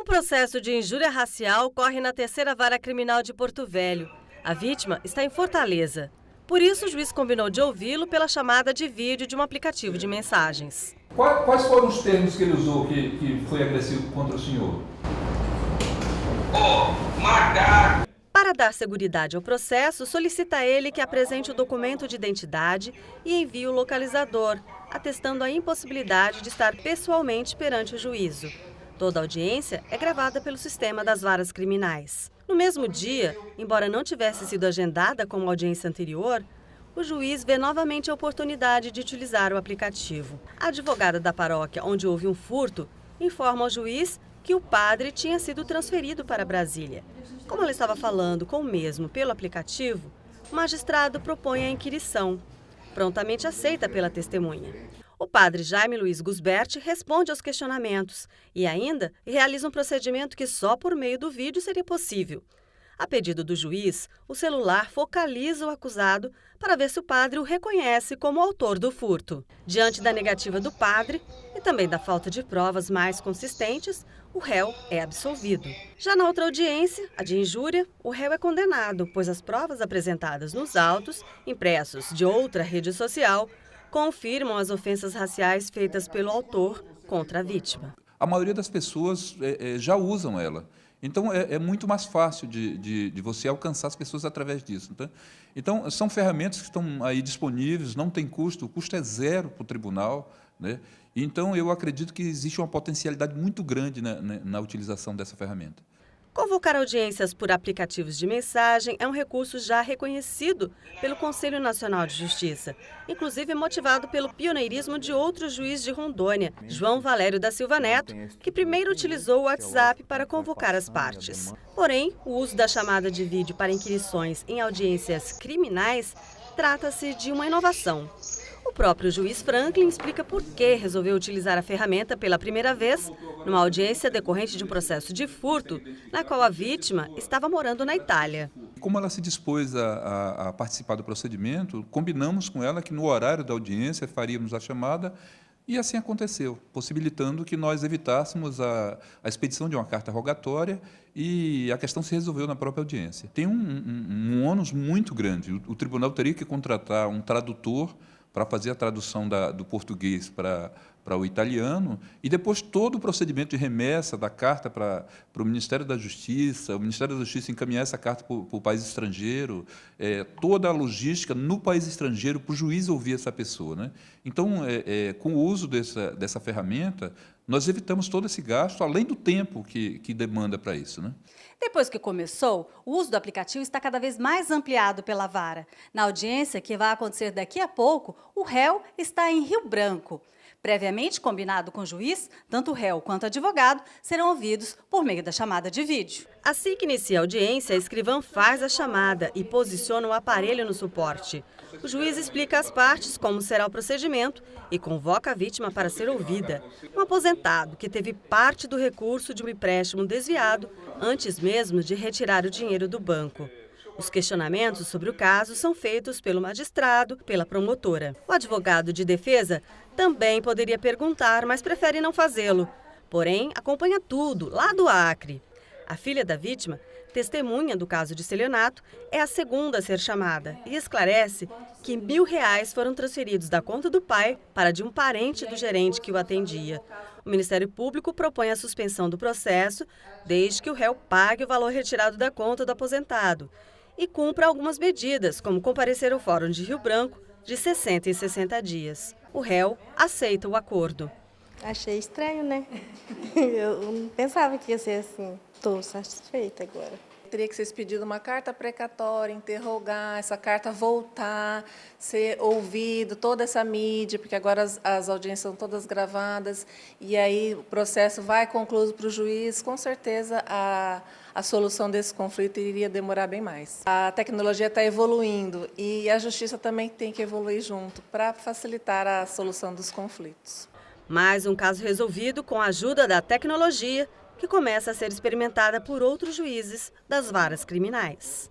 Um processo de injúria racial corre na terceira vara criminal de Porto Velho. A vítima está em Fortaleza. Por isso, o juiz combinou de ouvi-lo pela chamada de vídeo de um aplicativo de mensagens. Quais foram os termos que ele usou que foi agressivo contra o senhor? Para dar seguridade ao processo, solicita ele que apresente o documento de identidade e envie o localizador, atestando a impossibilidade de estar pessoalmente perante o juízo. Toda a audiência é gravada pelo sistema das varas criminais. No mesmo dia, embora não tivesse sido agendada como a audiência anterior, o juiz vê novamente a oportunidade de utilizar o aplicativo. A advogada da paróquia onde houve um furto informa ao juiz que o padre tinha sido transferido para Brasília. Como ela estava falando com o mesmo pelo aplicativo, o magistrado propõe a inquirição, prontamente aceita pela testemunha. O padre Jaime Luiz Gusberti responde aos questionamentos e ainda realiza um procedimento que só por meio do vídeo seria possível. A pedido do juiz, o celular focaliza o acusado para ver se o padre o reconhece como autor do furto. Diante da negativa do padre e também da falta de provas mais consistentes, o réu é absolvido. Já na outra audiência, a de injúria, o réu é condenado, pois as provas apresentadas nos autos, impressos de outra rede social, confirmam as ofensas raciais feitas pelo autor contra a vítima. A maioria das pessoas já usam ela. Então, é muito mais fácil de você alcançar as pessoas através disso. Tá? Então, são ferramentas que estão aí disponíveis, não tem custo, o custo é zero para o tribunal. Né? Então, eu acredito que existe uma potencialidade muito grande na utilização dessa ferramenta. Convocar audiências por aplicativos de mensagem é um recurso já reconhecido pelo Conselho Nacional de Justiça, inclusive motivado pelo pioneirismo de outro juiz de Rondônia, João Valério da Silva Neto, que primeiro utilizou o WhatsApp para convocar as partes. Porém, o uso da chamada de vídeo para inquirições em audiências criminais trata-se de uma inovação. O próprio juiz Franklin explica por que resolveu utilizar a ferramenta pela primeira vez numa audiência decorrente de um processo de furto, na qual a vítima estava morando na Itália. Como ela se dispôs a participar do procedimento, combinamos com ela que no horário da audiência faríamos a chamada e assim aconteceu, possibilitando que nós evitássemos a expedição de uma carta rogatória e a questão se resolveu na própria audiência. Tem um ônus muito grande. O tribunal teria que contratar um tradutor para fazer a tradução do português para o italiano, e depois todo o procedimento de remessa da carta para o Ministério da Justiça, o Ministério da Justiça encaminhar essa carta para o país estrangeiro, toda a logística no país estrangeiro para o juiz ouvir essa pessoa. Né? Então, com o uso dessa ferramenta, nós evitamos todo esse gasto, além do tempo que demanda para isso. Né? Depois que começou, o uso do aplicativo está cada vez mais ampliado pela vara. Na audiência, que vai acontecer daqui a pouco, o réu está em Rio Branco. Previamente combinado com o juiz, tanto o réu quanto o advogado serão ouvidos por meio da chamada de vídeo. Assim que inicia a audiência, a escrivã faz a chamada e posiciona o aparelho no suporte. O juiz explica às partes como será o procedimento e convoca a vítima para ser ouvida. Um aposentado que teve parte do recurso de um empréstimo desviado antes mesmo de retirar o dinheiro do banco. Os questionamentos sobre o caso são feitos pelo magistrado, pela promotora. O advogado de defesa também poderia perguntar, mas prefere não fazê-lo. Porém, acompanha tudo, lá do Acre. A filha da vítima, testemunha do caso de estelionato, é a segunda a ser chamada e esclarece que R$1.000 foram transferidos da conta do pai para de um parente do gerente que o atendia. O Ministério Público propõe a suspensão do processo desde que o réu pague o valor retirado da conta do aposentado e cumpra algumas medidas, como comparecer ao Fórum de Rio Branco de 60 em 60 dias. O réu aceita o acordo. Achei estranho, né? Eu não pensava que ia ser assim. Estou satisfeita agora. Teria que ser expedida uma carta precatória, interrogar, essa carta voltar, ser ouvido, toda essa mídia, porque agora as audiências são todas gravadas, e aí o processo vai concluído para o juiz, com certeza a solução desse conflito iria demorar bem mais. A tecnologia está evoluindo e a justiça também tem que evoluir junto para facilitar a solução dos conflitos. Mais um caso resolvido com a ajuda da tecnologia, que começa a ser experimentada por outros juízes das varas criminais.